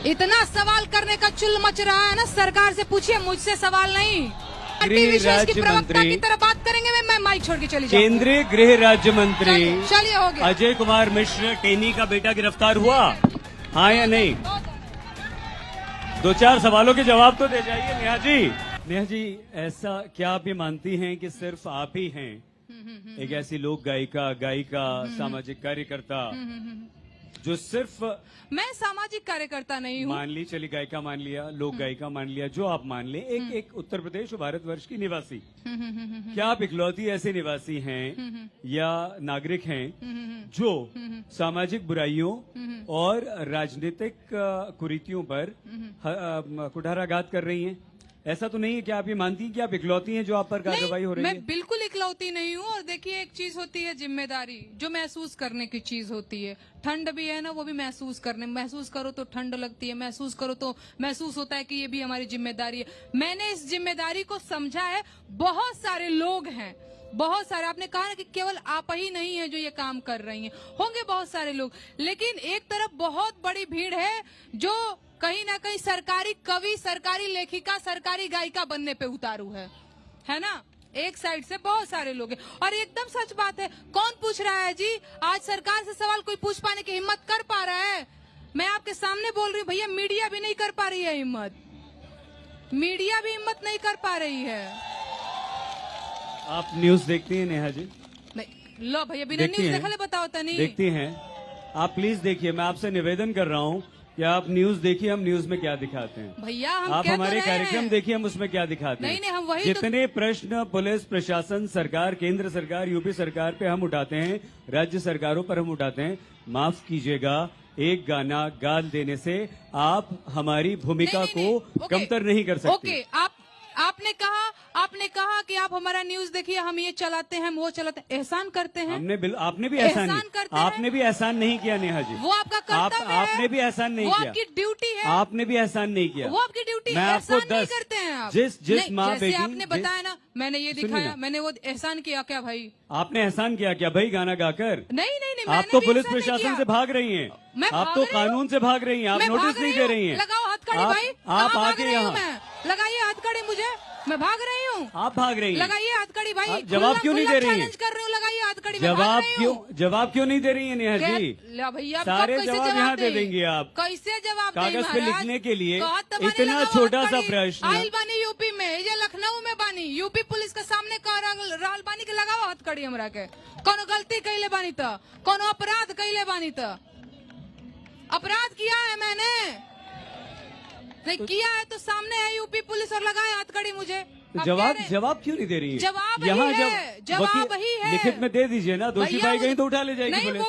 इतना सवाल करने का चुल मच रहा है ना, सरकार से पूछिए, मुझसे सवाल नहीं। गृह विशेष की राज्य प्रवक्ता मंत्री की तरह बात करेंगे, मैं माइक छोड़ के चली जाऊंगी। केंद्रीय गृह राज्य मंत्री चलिए हो गया। अजय कुमार मिश्र टेनी का बेटा गिरफ्तार हुआ, हाँ या नहीं? दो चार सवालों के जवाब तो दे जाइए नेहा जी। नेहा जी, ऐसा क्या आप ये मानती हैं कि सिर्फ आप ही हैं एक ऐसी लोक गायिका सामाजिक कार्यकर्ता जो सिर्फ, मैं सामाजिक कार्यकर्ता नहीं हूँ। मान ली, चली गायिका मान लिया, लोक गायिका मान लिया, जो आप मान लें, एक उत्तर प्रदेश और भारतवर्ष की निवासी, क्या आप इकलौती ऐसे निवासी हैं या नागरिक हैं जो सामाजिक बुराइयों और राजनीतिक कुरीतियों पर कुठाराघात कर रही हैं? ऐसा तो नहीं है कि आप ये मानती हैं कि आप इकलौती हैं जो आप पर कार्रवाई हो रही है? मैं बिल्कुल इकलौती नहीं हूँ। और देखिए, एक चीज होती है जिम्मेदारी, जो महसूस करने की चीज होती है। ठंड भी है ना, वो भी महसूस करो तो ठंड लगती है, महसूस करो तो महसूस होता है कि ये भी हमारी जिम्मेदारी है। मैंने इस जिम्मेदारी को समझा है। बहुत सारे लोग हैं, बहुत सारे, आपने कहा ना कि केवल आप ही नहीं है जो ये काम कर रही हैं, होंगे बहुत सारे लोग, लेकिन एक तरफ बहुत बड़ी भीड़ है जो कहीं ना कहीं सरकारी कवि, सरकारी लेखिका, सरकारी गायिका बनने पे उतारू है ना। एक साइड से बहुत सारे लोग हैं। और एकदम सच बात है, कौन पूछ रहा है जी? आज सरकार से सवाल कोई पूछ पाने की हिम्मत कर पा रहा है? मैं आपके सामने बोल रही हूँ भैया, मीडिया भी नहीं कर पा रही है हिम्मत, मीडिया भी हिम्मत नहीं कर पा रही है। आप न्यूज देखती हैं नेहा जी? नहीं, लो भैया, बिना न्यूज देखा ले बताओ तनी। देखती हैं आप? प्लीज देखिए, मैं आपसे निवेदन कर रहा हूँ कि आप न्यूज देखिए, हम न्यूज में क्या दिखाते हैं। भैया हम आप क्या हमारे कार्यक्रम देखिए, हम उसमें क्या दिखाते हैं। नहीं, हम वही जितने प्रश्न पुलिस प्रशासन, सरकार, केंद्र सरकार, यूपी सरकार पे हम उठाते हैं, राज्य सरकारों पर हम उठाते हैं, माफ कीजिएगा, एक गाना गा देने से आप हमारी भूमिका को कमतर नहीं कर सकते। ओके, आपने कहा कि आप हमारा न्यूज देखिए, हम ये चलाते हैं, हम वो चलाते हैं, एहसान करते हैं। आपने भी एहसान आपने भी एहसान नहीं किया नेहा जी। वो आपका कर्तव्य है। आपने भी एहसान नहीं किया, आपकी ड्यूटी है। आपने भी एहसान नहीं किया, वो आपकी ड्यूटी है। मैं आपको एहसान नहीं करते हैं आप। जिस माँ बेटी, आपने बताया ना, मैंने ये दिखाया, मैंने वो एहसान किया क्या भाई? आपने एहसान किया क्या भाई गाना गाकर? नहीं, आप तो पुलिस प्रशासन से भाग रही हैं, आप तो कानून से भाग रही हैं, आप नोटिस नहीं दे रही हैं। लगाओ हथकड़ी भाई, आप आके यहाँ लगाइए हथकड़ी मुझे, मैं भाग रही हूँ। आप भाग रही हैं, लगाइए हथकड़ी भाई। जवाब क्यों नहीं दे रही हैं? चैलेंज कर रही हूँ, लगाइए हथकड़ी। जवाब क्यों नहीं दे रही है नेहा जी? भैया सारे जवाब यहाँ दे देंगे आप। कैसे जवाब? कागज पे लिखने के लिए इतना छोटा सा प्रश्न। आइल बानी यूपी में, ये लखनऊ में बानी, यूपी पुलिस के सामने रहल बानी के लगाओ हथकड़ी हमरा के। कोनो गलती कैले बानी तो, कोनो अपराध कैले बानी तो, अपराध किया है मैंने? नहीं किया है तो सामने है यूपी पुलिस और लगाए हथकड़ी मुझे। जवाब क्यों नहीं दे रही है? जवाब यहाँ जवाब ही है। लिखित में दे दीजिए ना, दोषी पाई गई तो उठा ले जाएगी पुलिस।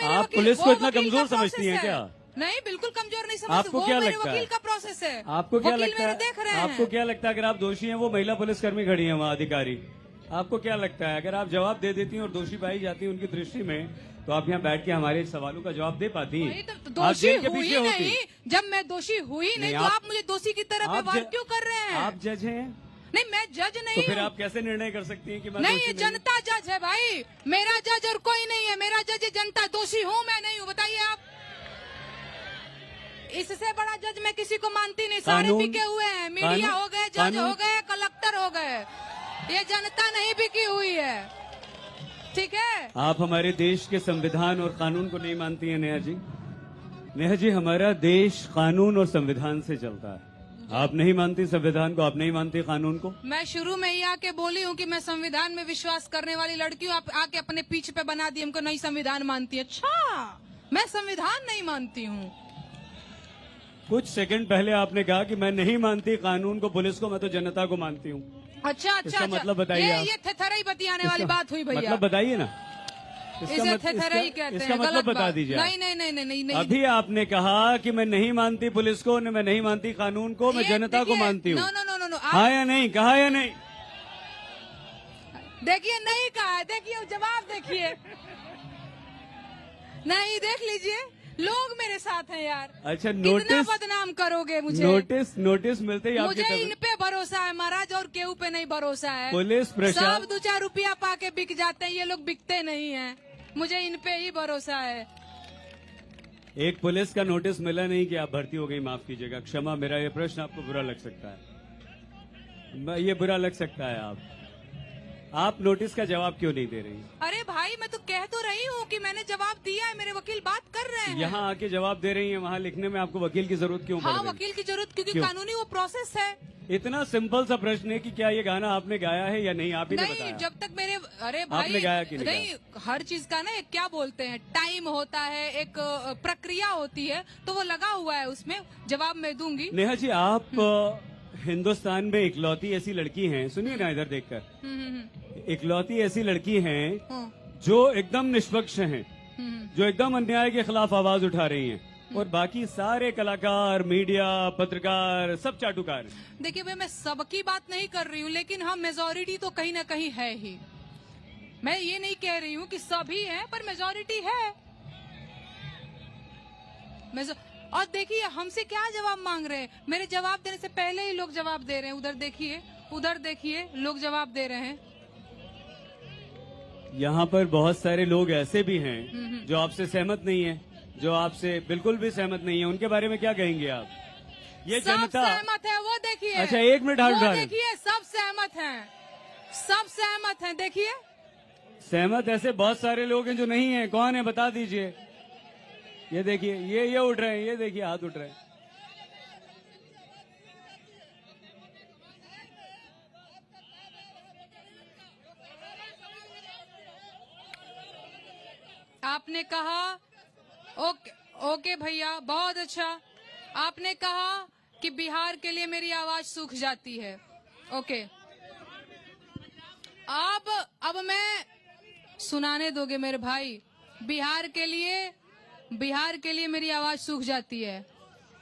आप पुलिस को इतना कमजोर समझती हैं क्या? नहीं, बिल्कुल कमजोर नहीं समझती। आपको क्या लगता है? वकील का प्रोसेस है। आपको क्या लगता है? देख रहे हैं। आपको क्या लगता है अगर आप दोषी हैं, वो महिला पुलिसकर्मी खड़ी है वहाँ, अधिकारी, आपको क्या लगता है अगर आप जवाब दे देती हैं और दोषी पाई जाती है उनकी दृष्टि में, तो आप यहाँ बैठ के हमारे सवालों का जवाब दे पाती हैं? तो दोषी हुई नहीं, जब मैं दोषी हुई नहीं, तो आप मुझे दोषी की तरह व्यवहार क्यों कर रहे हैं? आप जज हैं? नहीं, मैं जज नहीं। तो फिर आप कैसे निर्णय कर सकती हैं कि मैं नहीं, ये जनता जज है भाई, मेरा जज और कोई नहीं है। मेरा जज जनता, दोषी हूँ मैं नहीं हूँ, बताइए आप। इससे बड़ा जज मैं किसी को मानती नहीं। सारे बिके हुए हैं, मीडिया हो गए, जज हो गए, कलेक्टर हो गए, ये जनता नहीं बिकी हुई है। ठीक है, आप हमारे देश के संविधान और कानून को नहीं मानती हैं नेहा जी? नेहा जी, हमारा देश कानून और संविधान से चलता है। आप नहीं मानती संविधान को, आप नहीं मानती कानून को? मैं शुरू में ही आके बोली हूँ कि मैं संविधान में विश्वास करने वाली लड़की हूँ। आप आके अपने पीछे पे बना दी हमको, नहीं संविधान मानती है। अच्छा, मैं संविधान नहीं मानती हूँ। कुछ सेकंड पहले आपने कहा कि मैं नहीं मानती कानून को, पुलिस को, मैं तो जनता को मानती हूँ। अच्छा, मतलब बताइए। ये थेथराई बतियाने वाली बात हुई भैया। मतलब बताइए ना, इसे थेथराई कहते हैं। इसका मतलब बता दीजिए। नहीं। अभी आपने कहा कि मैं नहीं मानती पुलिस को, मैं नहीं मानती कानून को, मैं जनता को मानती हूँ। नो, हाँ या नहीं? कहा या नहीं? देखिए, नहीं कहा है। देखिए जवाब, देखिए नहीं, देख लीजिए, लोग मेरे साथ हैं यार। अच्छा, नोटिस बदनाम करोगे मुझे? नोटिस मिलते ही मुझे इन पे भरोसा है महाराज, और केहू पे नहीं भरोसा है। पुलिस प्रशासन सब 2-4 रुपया पाके बिक जाते हैं, ये लोग बिकते नहीं हैं। मुझे इन पे ही भरोसा है। एक पुलिस का नोटिस मिला नहीं कि आप भर्ती हो गई, माफ कीजिएगा, क्षमा, मेरा ये प्रश्न आपको बुरा लग सकता है, ये बुरा लग सकता है। आप नोटिस का जवाब क्यों नहीं दे रही? अरे भाई मैं तो कह तो रही हूँ कि मैंने जवाब दिया है, मेरे वकील बात कर रहे हैं। यहाँ आके जवाब दे रही हैं, वहाँ लिखने में आपको वकील की जरूरत क्यों पड़ हाँ रही? वकील की जरूरत क्योंकि क्यों? कानूनी वो प्रोसेस है। इतना सिंपल सा प्रश्न है कि क्या ये गाना आपने गाया है या नहीं, आप ही ने नहीं, बताया। जब तक मेरे, अरे भाई आपने गाया कि नहीं नहीं, हर चीज का ना एक क्या बोलते हैं, टाइम होता है, एक प्रक्रिया होती है, तो वो लगा हुआ है, उसमें जवाब मैं दूंगी। नेहा जी, आप हिंदुस्तान में इकलौती ऐसी लड़की हैं, सुनिए ना इधर देखकर, इकलौती ऐसी लड़की हैं जो एकदम निष्पक्ष हैं, जो एकदम अन्याय के खिलाफ आवाज उठा रही हैं, और बाकी सारे कलाकार, मीडिया, पत्रकार सब चाटुकार हैं। देखिए भाई, मैं सबकी बात नहीं कर रही हूँ, लेकिन हाँ मेजोरिटी तो कहीं ना कहीं है ही। मैं ये नहीं कह रही हूँ कि सभी हैं, पर मेजोरिटी है। और देखिए हमसे क्या जवाब मांग रहे हैं, मेरे जवाब देने से पहले ही लोग जवाब दे रहे हैं। उधर देखिए लोग जवाब दे रहे हैं। यहाँ पर बहुत सारे लोग ऐसे भी हैं जो आपसे सहमत नहीं है, जो आपसे बिल्कुल भी सहमत नहीं है, उनके बारे में क्या कहेंगे आप? ये सब जनता सहमत है, वो देखिए। अच्छा, एक मिनट हाथ उठा लें। देखिए सब सहमत हैं, सब सहमत हैं, देखिए। सहमत ऐसे बहुत सारे लोग हैं जो नहीं है, कौन है बता दीजिए। ये देखिए, ये उठ रहे हैं, ये देखिए हाथ उठ रहे हैं। आपने कहा ओके भैया, बहुत अच्छा। आपने कहा कि बिहार के लिए मेरी आवाज सूख जाती है, ओके। अब मैं सुनाने दोगे मेरे भाई? बिहार के लिए मेरी आवाज सूख जाती है।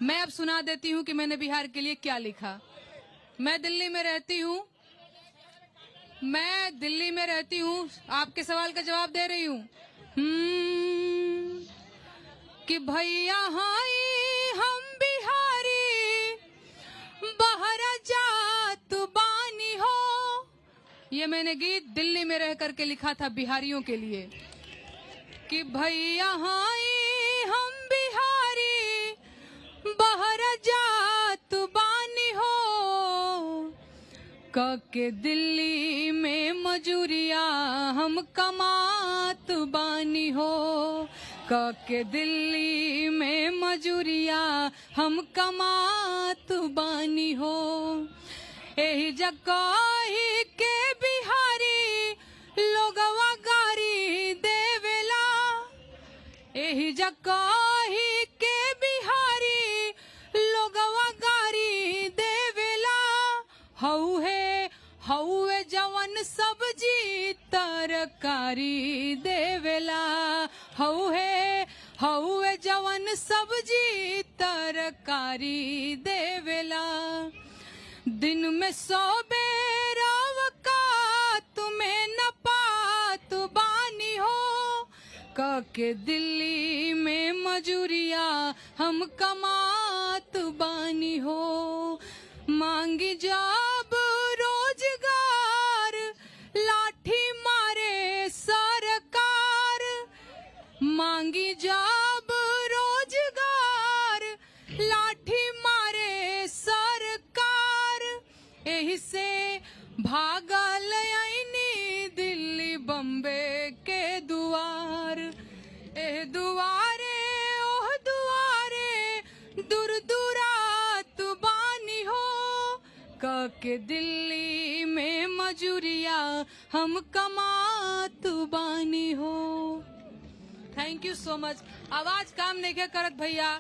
मैं अब सुना देती हूँ कि मैंने बिहार के लिए क्या लिखा। मैं दिल्ली में रहती हूँ, आपके सवाल का जवाब दे रही हूँ। कि भैया हाय हम बिहारी, बाहर जात बानी हो। ये मैंने गीत दिल्ली में रह करके लिखा था बिहारियों के लिए। कि भैया हाय हम बिहारी, बाहर जात बानी हो। के दिल्ली में मजूरिया हम कमात बानी हो। के दिल्ली में मजूरिया हम कमात बानी हो। एही जगह के बिहारी लोगवा गारी देवेला। एही जगह के बिहारी लोगवा गारी देवेला। हौवे जवन सब्जी तरकारी देवेला। हौवे जवन सब्जी तरकारी देवेला। दिन में 100 बेरा वकात में न पात बानी हो। के दिल्ली में मजूरिया हम कमात बानी हो। मांगी जब रोजगार लाठी मारे सरकार। मांगी जब रोजगार लाठी मारे सरकार। एही से भागल आईनी दिल्ली बम्बे के दुआर। एह दुआरे ओह दुआरे दूर दूरात बानी हो। के दिल्ली में मजूरिया हम कमात बानी हो। Thank you so much. आवाज काम नहीं क्या करत भैया,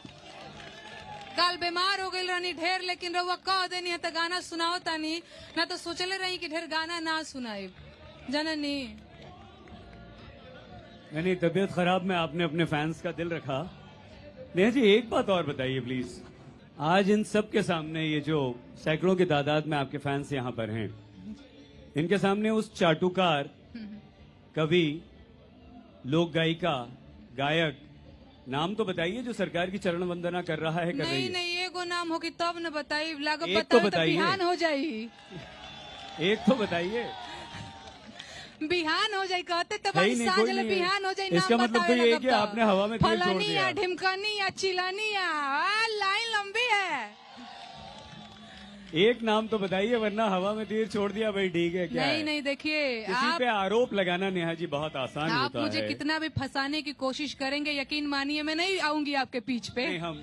कल बीमार हो गई रहनी ढेर, लेकिन रउआ कह देनी है तो गाना सुनाओ तानी, ना तो सोचले रही कि ढेर गाना ना सुनाई जननी। यानी तबीयत खराब में आपने अपने फैंस का दिल रखा। नेहा जी, एक बात और बताइए प्लीज। आज इन सब के सामने ये जो सैकड़ों की तादाद में आपके फैंस यहाँ पर हैं, इनके सामने उस चाटुकार, कवि, लोक गायिका, गायक, नाम तो बताइए जो सरकार की चरण वंदना कर रहा है, कर रही है। नहीं, एगो नाम होगी तब न बताई, लागत एक तो बताओ तो बताइए। बिहान हो जाई। एक तो बताइए। बिहान हो जाए कहते तो है भाई ही नहीं, साँझ कोई ले नहीं है। बिहान हो जाए। इसका नाम मतलब तो बतावे ये है लगब कि आपने हवा में तीर छोड़ फलानी दिया। या ढिमकानी या चिलानी या लाइन लंबी है। एक नाम तो बताइए, वरना हवा में तीर छोड़ दिया भाई ठीक है क्या नहीं है? नहीं, देखिए किसी आप पे आरोप लगाना नेहा जी बहुत आसान आप होता मुझे है। कितना भी फंसाने की कोशिश करेंगे, यकीन मानिए मैं नहीं आऊंगी आपके पीछ पे। नहीं हम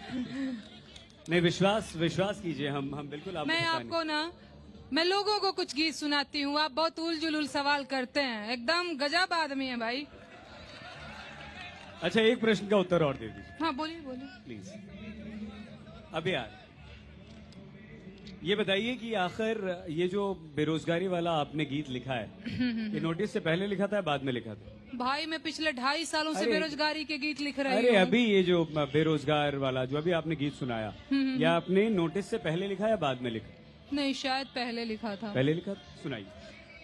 नहीं, विश्वास कीजिए, हम बिल्कुल आपको मैं फंसाने- आपको ना, मैं लोगों को कुछ गीत सुनाती हूँ, आप बहुत उल जुलूल सवाल करते हैं, एकदम गजब आदमी है भाई। अच्छा, एक प्रश्न का उत्तर और दे दीजिए हाँ बोलिए बोलिए। प्लीज। अब यार ये बताइए कि आखिर ये जो बेरोजगारी वाला आपने गीत लिखा है, ये नोटिस से पहले लिखा था या बाद में लिखा था? भाई मैं पिछले 2.5 सालों से अरे- बेरोजगारी के गीत लिख रही अरे हूँ। अभी ये जो बेरोजगार वाला जो अभी आपने गीत सुनाया, या आपने नोटिस से पहले लिखा या बाद में लिखा? नहीं, शायद पहले लिखा था। पहले लिखा, सुनाइए।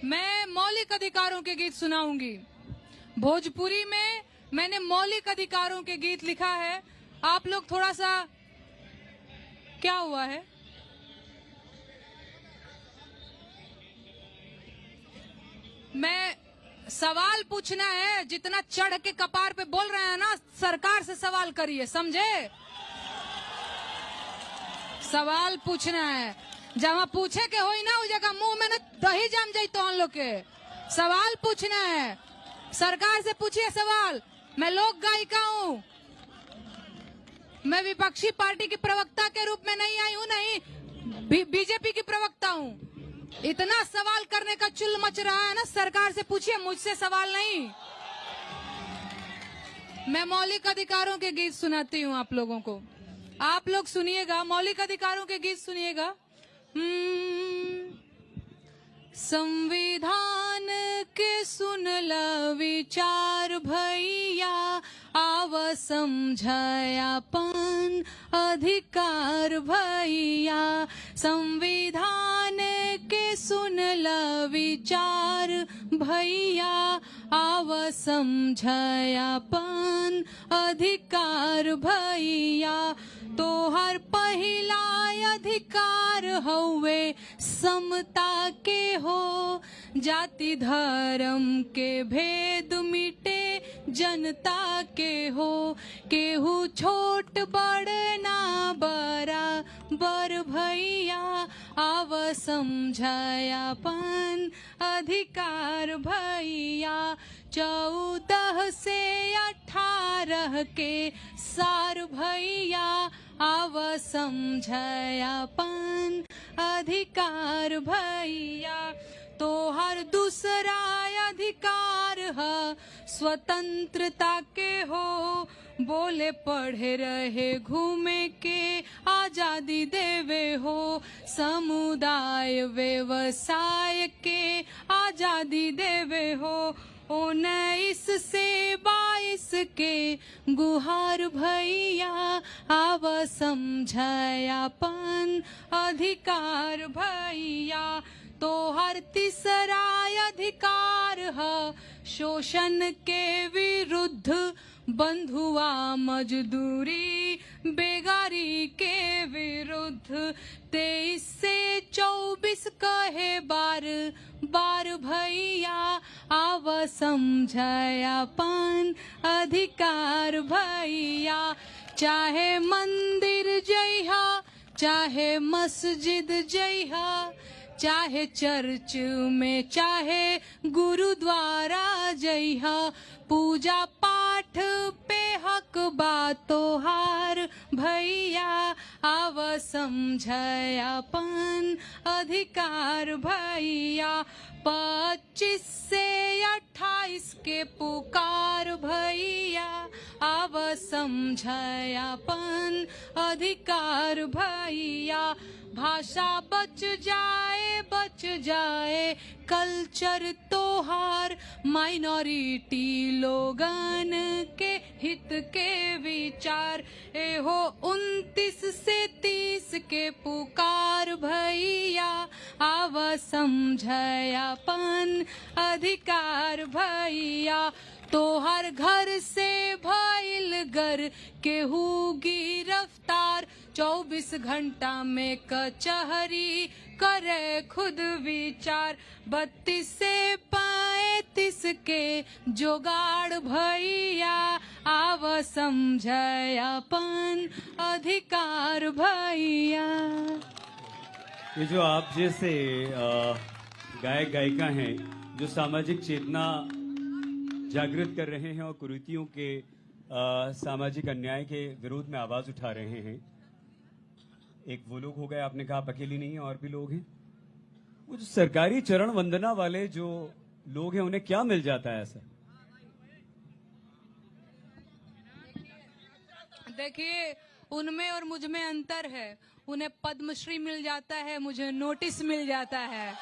मैं मौलिक अधिकारों के गीत सुनाऊंगी। भोजपुरी में मैंने मौलिक अधिकारों के गीत लिखा है। आप लोग थोड़ा सा, क्या हुआ है? मैं सवाल पूछना है, जितना चढ़ के कपार पे बोल रहे हैं ना, सरकार से सवाल करिए, समझे? सवाल पूछना है, जहाँ पूछे के होई ना उस जगह मुंह में ना दही जम जाई तो हम लोग के। सवाल पूछना है, सरकार से पूछिए सवाल। मैं लोक गायिका हूँ, मैं विपक्षी पार्टी की प्रवक्ता के रूप में नहीं आई हूँ, नहीं बीजेपी की प्रवक्ता हूँ। इतना सवाल करने का चुल मच रहा है ना, सरकार से पूछिए, मुझसे सवाल नहीं। मैं मौलिक अधिकारों के गीत सुनाती हूँ आप लोगों को, आप लोग सुनिएगा, मौलिक अधिकारों के गीत सुनिएगा। संविधान के सुनला विचार भैया, आव समझायापन अधिकार भैया। संविधान के सुनला विचार भैया, आव समझायापन अधिकार भैया। तो हर पहिला अधिकार हवे समता के हो, जाति धर्म के भेद मिटे जनता के हो। केहू छोट बड़ ना बराबर भैया, आव समझायापन अधिकार भैया। 14 से 18 के सार भैया, आव समझायापन अधिकार भैया। तो हर दूसरा अधिकार है स्वतंत्रता के हो, बोले पढ़े रहे घूमे के आजादी देवे हो। समुदाय व्यवसाय के आजादी देवे हो। 19 से 22 के गुहार भैया, आव समझायापन अधिकार भैया। तो हर तीसरा अधिकार है शोषण के विरुद्ध, बंधुआ मजदूरी बेगारी के विरुद्ध। 23 से 24 कहे बार भैया, आव समझायापन अधिकार भैया। चाहे मंदिर जइहा, चाहे मस्जिद जइहा, चाहे चर्च में, चाहे गुरुद्वारा जइहा, पूजा पाठ पे हक बातोहार भैया, आव समझायापन अधिकार भैया। 25 से 28 के पुकार भैया, आव समझायापन अधिकार भैया। भाषा बच जाए कल्चर तोहार, माइनॉरिटी लोगन के हित के विचार। एहो 29 से 30 के पुकार भैया, आव समझायापन अधिकार भैया। तो हर घर से भइल घर केहू गिरफ्तार, 24 घंटा में कचहरी करे खुद विचार। 32 से 36 के जोगाड़ भैया, आव समझय अपन अधिकार भैया। ये जो आप जैसे गायक गायिका हैं जो सामाजिक चेतना जागृत कर रहे हैं और कुरीतियों के सामाजिक अन्याय के विरोध में आवाज उठा रहे हैं, एक वो लोग हो गए, आपने कहा आप अकेली नहीं है, और भी लोग हैं। वो जो सरकारी चरण वंदना वाले जो लोग हैं उन्हें क्या मिल जाता है ऐसा? देखिए, उनमें और मुझ में अंतर है। उन्हें पद्मश्री मिल जाता है, मुझे नोटिस मिल जाता है,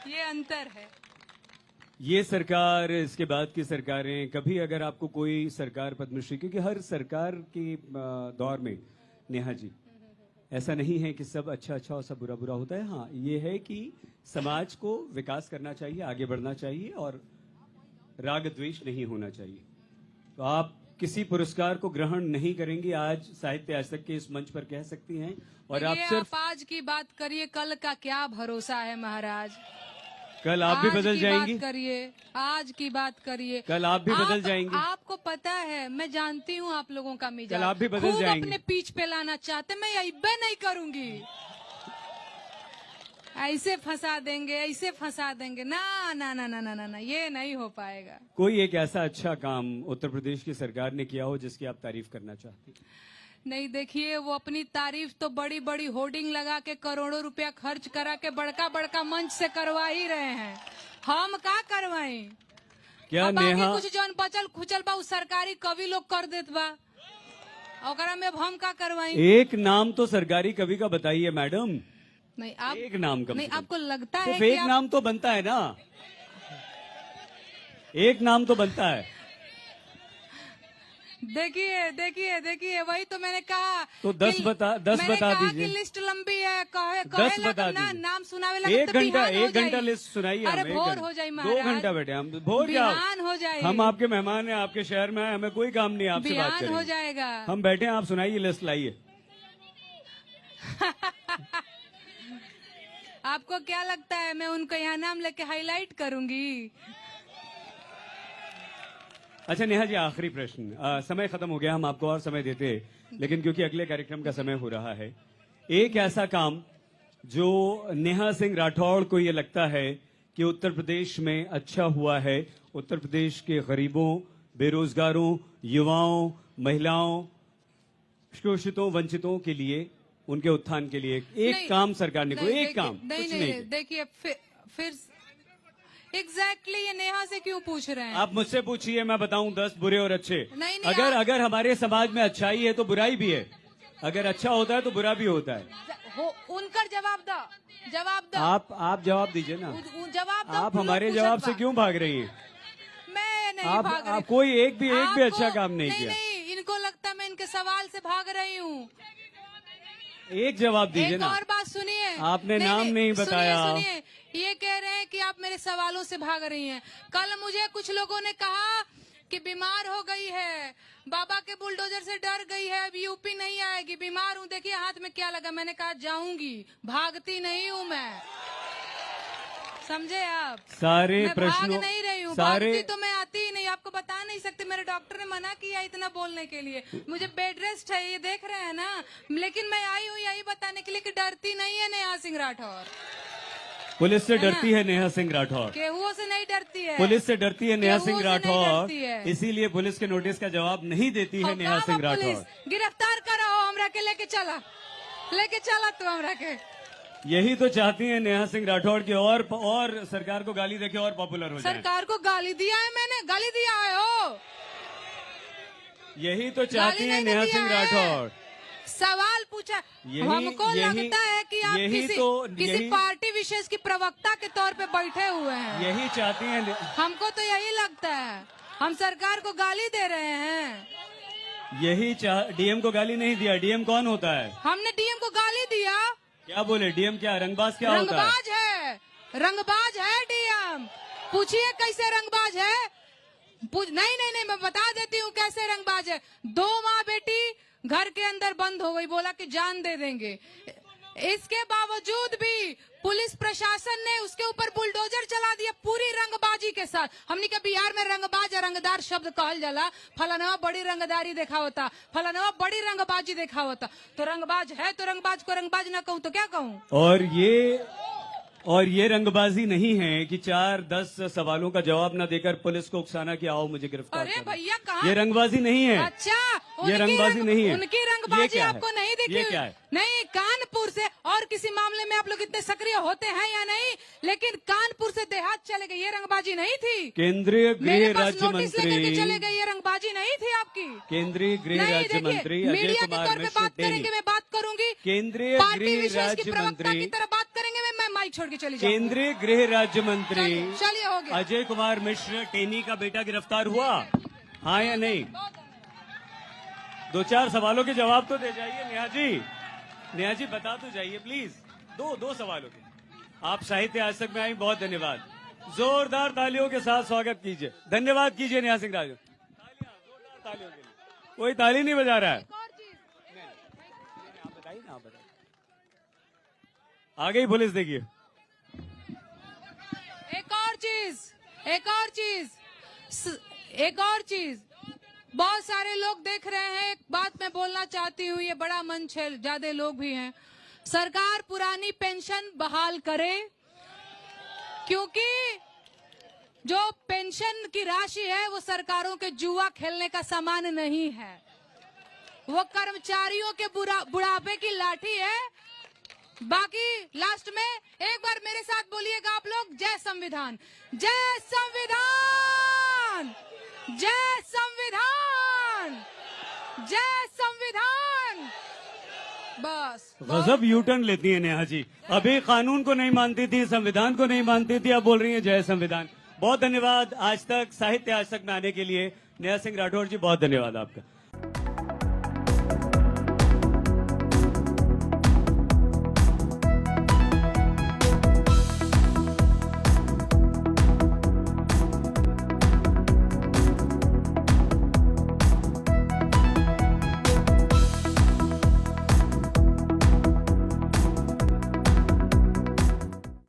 ये अंतर है। ये सरकार, इसके बाद की सरकारें, कभी अगर आपको कोई सरकार पद्मश्री, क्योंकि हर सरकार के दौर में नेहा जी ऐसा नहीं है कि सब अच्छा अच्छा और सब बुरा बुरा होता है। हाँ, ये है कि समाज को विकास करना चाहिए, आगे बढ़ना चाहिए और राग द्वेष नहीं होना चाहिए। तो आप किसी पुरस्कार को ग्रहण नहीं करेंगी, आज साहित्य आज तक के इस मंच पर कह सकती हैं। और आप सिर्फ आज की बात करिए, कल का क्या भरोसा है महाराज। कल आप भी बदल जाएंगी। करिए, आज की बात करिए, कल आप भी बदल जाएंगी। आपको पता है, मैं जानती हूँ आप लोगों का मिजाज। कल आप भी बदल जाएंगी। अपने पीछ पे लाना चाहते, मैं अइब्बे नहीं करूंगी। ऐसे फंसा देंगे, ऐसे फंसा देंगे, ना ना ना ना ना ना, ना ये नहीं हो पाएगा। कोई एक ऐसा अच्छा काम उत्तर प्रदेश की सरकार ने किया हो जिसकी आप तारीफ करना चाहती? नहीं, देखिए, वो अपनी तारीफ तो बड़ी बड़ी होर्डिंग लगा के करोड़ों रुपया खर्च करा के बड़का बड़का मंच से करवा ही रहे हैं। हम का करवाई? क्या नेहा कुछ जौन बचल खुचल बा सरकारी कवि लोग कर देत बा, ओकरा में अब हम का करवाई? एक नाम तो सरकारी कवि का बताइए मैडम। नहीं, आप एक नाम का नहीं, आपको लगता है सिर्फ कि एक नाम तो बनता है ना, एक नाम तो बनता है। देखिए देखिए देखिए, वही तो मैंने कहा। तो 10 बता दीजिए। लिस्ट लंबी है, 10 बता दीजिए। नाम सुनावे एक घंटा लिस्ट सुनाइए। अरे भोर हो जाए महाराज। 2 घंटा बैठे हम, भोर क्या हो जाए। हम आपके मेहमान हैं, आपके शहर में, हमें कोई काम नहीं आपसे बात करेंगे। हो जाएगा। हम बैठे हैं, आप सुनाइए, लिस्ट लाइए। आपको क्या लगता है मैं उनको यहाँ नाम लेके हाईलाइट करूंगी? अच्छा नेहा जी, आखिरी प्रश्न। समय खत्म हो गया, हम आपको और समय देते हैं, लेकिन क्योंकि अगले कार्यक्रम का समय हो रहा है, एक ऐसा काम जो नेहा सिंह राठौड़ को ये लगता है कि उत्तर प्रदेश में अच्छा हुआ है, उत्तर प्रदेश के गरीबों, बेरोजगारों, युवाओं, महिलाओं, शोषितों, वंचितों के लिए, उनके उत्थान के लिए एक काम सरकार ने कोई एक काम कुछ नहीं। देखिए, फिर एग्जैक्टली ये नेहा से क्यों पूछ रहे हैं? आप मुझसे पूछिए, मैं बताऊं 10 बुरे और अच्छे। नहीं, अगर हमारे समाज में अच्छाई है तो बुराई भी है, अगर अच्छा होता है तो बुरा भी होता है। उनका जवाब दो, आप जवाब दीजिए ना। जवाब दो। आप हमारे जवाब से क्यों भाग रही हैं? मैं नहीं भाग रही। कोई एक भी अच्छा काम नहीं किया। नहीं, इनको लगता मैं इनके सवाल से भाग रही हूँ। एक जवाब दीजिए ना। और बात सुनिए, आपने नाम नहीं बताया। सुनिए, ये कह रहे हैं कि आप मेरे सवालों से भाग रही हैं। कल मुझे कुछ लोगों ने कहा कि बीमार हो गई है, बाबा के बुलडोजर से डर गई है, अब यूपी नहीं आएगी, बीमार हूँ, देखिए हाथ में क्या लगा। मैंने कहा जाऊंगी, भागती नहीं हूँ मैं, समझे आप? सारे प्रश्नों, भाग नहीं रही हूँ, भागती तो मैं आती ही नहीं, आपको बता नहीं सकते। मेरे डॉक्टर ने मना किया इतना बोलने के लिए, मुझे बेड रेस्ट है, ये देख रहे हैं ना। लेकिन मैं आई हूँ यही बताने के लिए कि डरती नहीं है नेहा सिंह राठौर। पुलिस से डरती है नेहा सिंह राठौर, केहुओं से नहीं डरती है। पुलिस से डरती है नेहा सिंह केहुओं से नहीं राठौर, डरती है। इसीलिए पुलिस के नोटिस का जवाब नहीं देती है नेहा सिंह राठौर। गिरफ्तार करो हमरा के, लेके चला तू हमरा के। यही तो चाहती है नेहा सिंह राठौड़ की और सरकार को गाली देके और पॉपुलर हो जाए। सरकार को गाली दिया है मैंने? गाली दिया है हो? यही तो चाहती है नेहा सिंह राठौड़। सवाल पूछा, हमको लगता है कि आप किसी पार्टी विशेष की प्रवक्ता के तौर पे बैठे हुए हैं। यही चाहती हैं। हमको तो यही लगता है, हम सरकार को गाली दे रहे हैं। यही डीएम को गाली नहीं दिया। डीएम कौन होता है? हमने डीएम को गाली दिया? क्या बोले? डीएम क्या रंगबाज क्या होता है? रंगबाज है डीएम। पूछिए कैसे रंगबाज है। नहीं, मैं बता देती हूँ कैसे रंगबाज है। 2 माँ बेटी घर के अंदर बंद हो गई, बोला कि जान दे देंगे। इसके बावजूद भी पुलिस प्रशासन ने उसके ऊपर बुलडोजर चला दिया पूरी रंगबाजी के साथ। हमने कहा बिहार में रंगबाज या रंगदार शब्द कहल जाला, फलानवा बड़ी रंगदारी देखा होता, फलानवा बड़ी रंगबाजी देखा होता। तो रंगबाज है तो रंगबाज को रंगबाज ना कहूं तो क्या कहूं? और ये रंगबाजी नहीं है कि 4-10 सवालों का जवाब न देकर पुलिस को उकसाना कि आओ मुझे गिरफ्तार अरे करो। भैया कहाँ? ये रंगबाजी नहीं है। अच्छा, ये रंगबाजी नहीं है। उनकी ये रंगबाजी क्या है? आपको नहीं दिखी? ये क्या है? नहीं, कानपुर से और किसी मामले में आप लोग इतने सक्रिय होते हैं या नहीं, लेकिन कानपुर से देहात चले गए, ये रंगबाजी नहीं थी। केंद्रीय गृह मेरे पास राज्य नोटिस लेकर के मंत्री, चले गए, ये रंगबाजी नहीं थी आपकी। केंद्रीय गृह नहीं, राज्य देखिए, मंत्री अजय मीडिया के कुमार तौर पे मिश्र बात टेनी, करेंगे, मैं बात करूंगी। केंद्रीय पार्टी गृह विशेष की राज्य प्रवक्ता की मंत्री, तरह बात करेंगे, मैं माइक छोड़ के चली जाऊंगी। केंद्रीय गृह राज्य मंत्री चलिए, हो गया। अजय कुमार मिश्र टेनी का बेटा गिरफ्तार हुआ, हाँ या नहीं? 2-4 सवालों के जवाब तो दे जाइए नेहा जी। नेहा जी बता तो जाइए प्लीज, दो सवालों के। आप साहित्य आज तक में आई, बहुत धन्यवाद। जोरदार तालियों के साथ स्वागत कीजिए, धन्यवाद कीजिए नेहा सिंह राजू। तालियां, जोरदार तालियों के लिए। कोई ताली नहीं बजा रहा है। आप बताइए ना, आप बताइए। आ गई पुलिस, देखिए। एक और चीज, बहुत सारे लोग देख रहे हैं। एक बात मैं बोलना चाहती हूँ, ये बड़ा मंच है, ज्यादा लोग भी हैं। सरकार पुरानी पेंशन बहाल करे, क्योंकि जो पेंशन की राशि है वो सरकारों के जुआ खेलने का सामान नहीं है, वो कर्मचारियों के बुढ़ापे की लाठी है। बाकी लास्ट में एक बार मेरे साथ बोलिएगा आप लोग, जय संविधान, जय संविधान, जय संविधान, जय संविधान। बस गजब यू टर्न लेती है नेहा जी। अभी कानून को नहीं मानती थी, संविधान को नहीं मानती थी, अब बोल रही है जय संविधान। बहुत धन्यवाद आज तक, साहित्य आज तक में आने के लिए नेहा सिंह राठौर जी, बहुत धन्यवाद आपका।